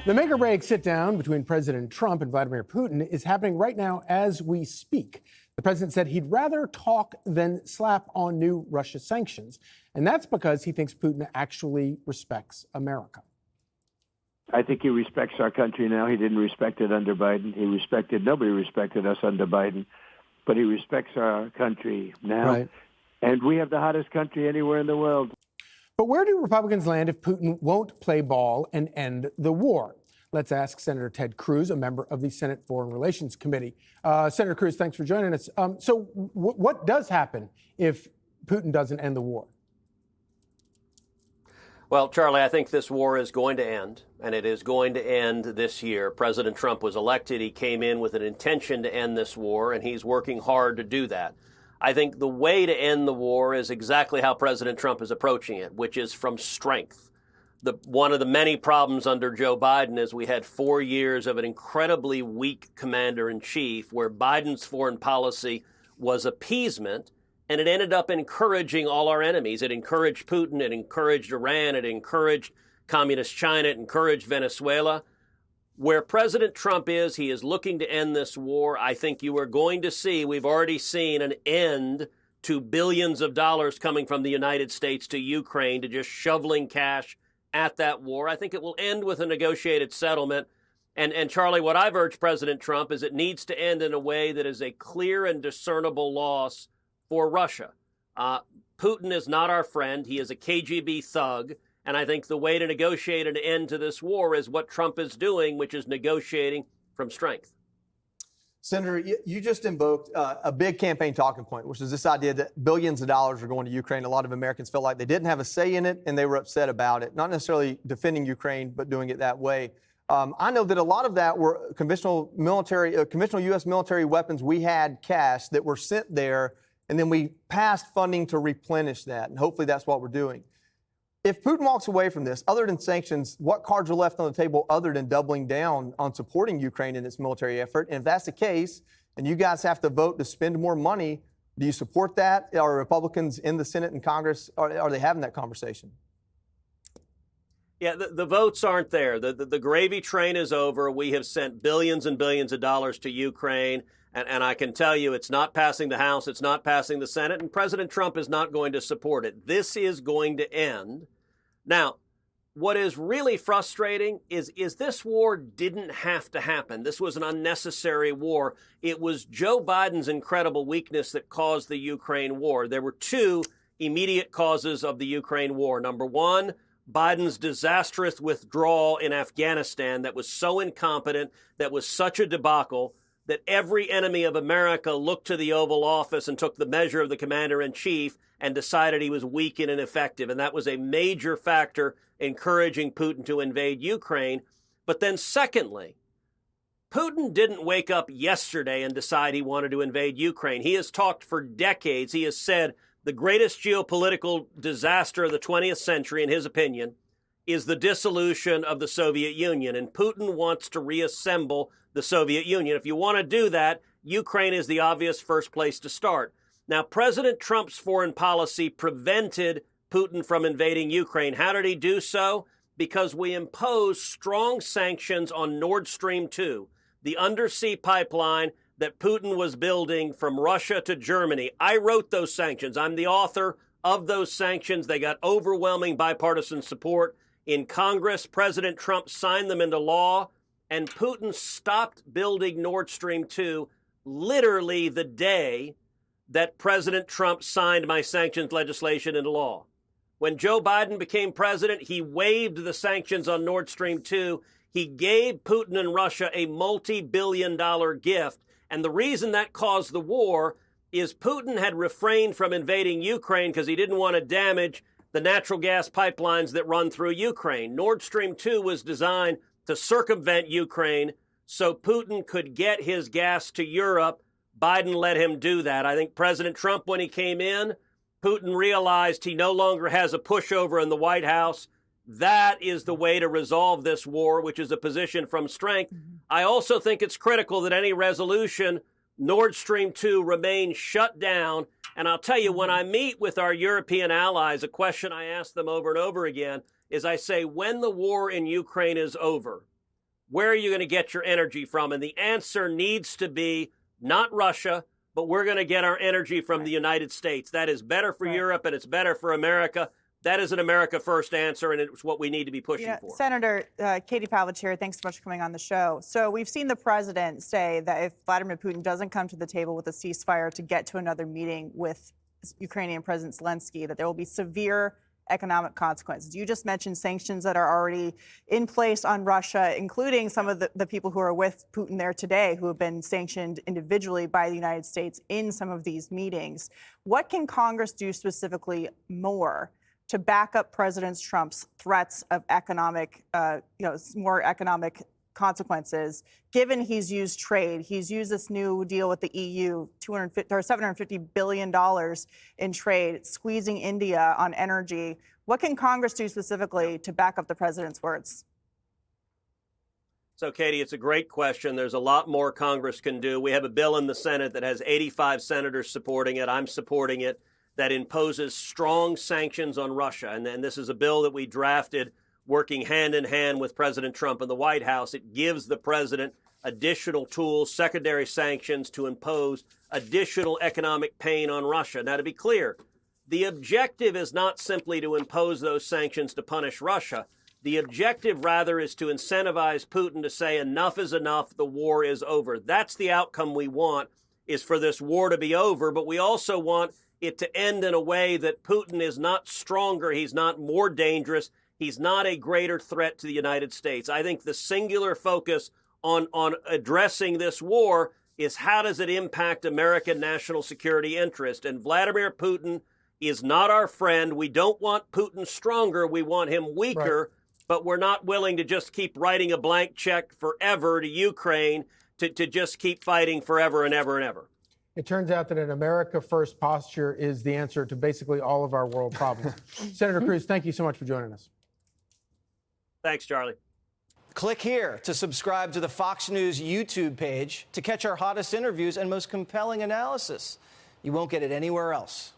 The make or break sit down between President Trump and Vladimir Putin is happening right now as we speak. The president said he'd rather talk than slap on new Russia sanctions. And that's because he thinks Putin actually respects America. I think he respects our country now. He didn't respect it under Biden. Nobody respected us under Biden, but he respects our country now. Right. And we have the hottest country anywhere in the world. But where do Republicans land if Putin won't play ball and end the war? Let's ask Senator Ted Cruz, a member of the Senate Foreign Relations Committee. Senator Cruz, thanks for joining us. So what does happen if Putin doesn't end the war? Well, Charlie, I think this war is going to end, and it is going to end this year. President Trump was elected. He came in with an intention to end this war, and he's working hard to do that. I think the way to end the war is exactly how President Trump is approaching it, which is from strength. One of the many problems under Joe Biden is we had 4 years of an incredibly weak commander-in-chief where Biden's foreign policy was appeasement, and it ended up encouraging all our enemies. It encouraged Putin, it encouraged Iran, it encouraged communist China, it encouraged Venezuela. Where President Trump is, he is looking to end this war. I think you are going to see, we've already seen an end to billions of dollars coming from the United States to Ukraine to just shoveling cash at that war. I think it will end with a negotiated settlement. And Charlie, what I've urged President Trump is it needs to end in a way that is a clear and discernible loss for Russia. Putin is not our friend. He is a KGB thug. And I think the way to negotiate an end to this war is what Trump is doing, which is negotiating from strength. Senator, you just invoked a big campaign talking point, which is this idea that billions of dollars are going to Ukraine. A lot of Americans felt like they didn't have a say in it, and they were upset about it. Not necessarily defending Ukraine, but doing it that way. I know that a lot of that were conventional U.S. military weapons we had cached that were sent there, and then we passed funding to replenish that. And hopefully that's what we're doing. If Putin walks away from this, other than sanctions, what cards are left on the table other than doubling down on supporting Ukraine in its military effort? And if that's the case, and you guys have to vote to spend more money, do you support that? Are Republicans in the Senate and Congress, are they having that conversation? Yeah, the votes aren't there. The gravy train is over. We have sent billions and billions of dollars to Ukraine. And I can tell you it's not passing the House, it's not passing the Senate, and President Trump is not going to support it. This is going to end. Now, what is really frustrating is this war didn't have to happen. This was an unnecessary war. It was Joe Biden's incredible weakness that caused the Ukraine war. There were two immediate causes of the Ukraine war. Number one, Biden's disastrous withdrawal in Afghanistan that was so incompetent, that was such a debacle, that every enemy of America looked to the Oval Office and took the measure of the commander-in-chief and decided he was weak and ineffective. And that was a major factor encouraging Putin to invade Ukraine. But then secondly, Putin didn't wake up yesterday and decide he wanted to invade Ukraine. He has talked for decades. He has said the greatest geopolitical disaster of the 20th century, in his opinion, is the dissolution of the Soviet Union. And Putin wants to reassemble the Soviet Union. If you want to do that, Ukraine is the obvious first place to start. Now, President Trump's foreign policy prevented Putin from invading Ukraine. How did he do so? Because we imposed strong sanctions on Nord Stream 2, the undersea pipeline that Putin was building from Russia to Germany. I wrote those sanctions. I'm the author of those sanctions. They got overwhelming bipartisan support in Congress. President Trump signed them into law, and Putin stopped building Nord Stream 2 literally the day that President Trump signed my sanctions legislation into law. When Joe Biden became president, he waived the sanctions on Nord Stream 2. He gave Putin and Russia a multi-billion-dollar gift. And the reason that caused the war is Putin had refrained from invading Ukraine because he didn't want to damage the natural gas pipelines that run through Ukraine. Nord Stream 2 was designed to circumvent Ukraine so Putin could get his gas to Europe. Biden let him do that. I think President Trump, when he came in, Putin realized he no longer has a pushover in the White House. That is the way to resolve this war, which is a position from strength. I also think it's critical that any resolution, Nord Stream 2 remains shut down. And I'll tell you, when I meet with our European allies, a question I ask them over and over again is I say, when the war in Ukraine is over, where are you going to get your energy from? And the answer needs to be not Russia, but we're going to get our energy from the United States. That is better for Europe and it's better for America. That is an America first answer, and it's what we need to be pushing for. Senator Katie Pavlich here, thanks so much for coming on the show. So we've seen the president say that if Vladimir Putin doesn't come to the table with a ceasefire to get to another meeting with Ukrainian President Zelensky, that there will be severe economic consequences. You just mentioned sanctions that are already in place on Russia, including some of the people who are with Putin there today who have been sanctioned individually by the United States in some of these meetings. What can Congress do specifically more to back up President Trump's threats of economic, more economic consequences, given he's used trade? He's used this new deal with the EU, $750 billion in trade, squeezing India on energy. What can Congress do specifically to back up the president's words? So, Katie, it's a great question. There's a lot more Congress can do. We have a bill in the Senate that has 85 senators supporting it. I'm supporting it, that imposes strong sanctions on Russia. And this is a bill that we drafted working hand in hand with President Trump in the White House. It gives the president additional tools, secondary sanctions, to impose additional economic pain on Russia. Now, to be clear, the objective is not simply to impose those sanctions to punish Russia. The objective, rather, is to incentivize Putin to say enough is enough, the war is over. That's the outcome we want, is for this war to be over, but we also want it to end in a way that Putin is not stronger, he's not more dangerous, he's not a greater threat to the United States. I think the singular focus on addressing this war is how does it impact American national security interest? And Vladimir Putin is not our friend. We don't want Putin stronger. We want him weaker, but we're not willing to just keep writing a blank check forever to Ukraine to just keep fighting forever and ever and ever. It turns out that an America first posture is the answer to basically all of our world problems. Senator Cruz, thank you so much for joining us. Thanks, Charlie. Click here to subscribe to the Fox News YouTube page to catch our hottest interviews and most compelling analysis. You won't get it anywhere else.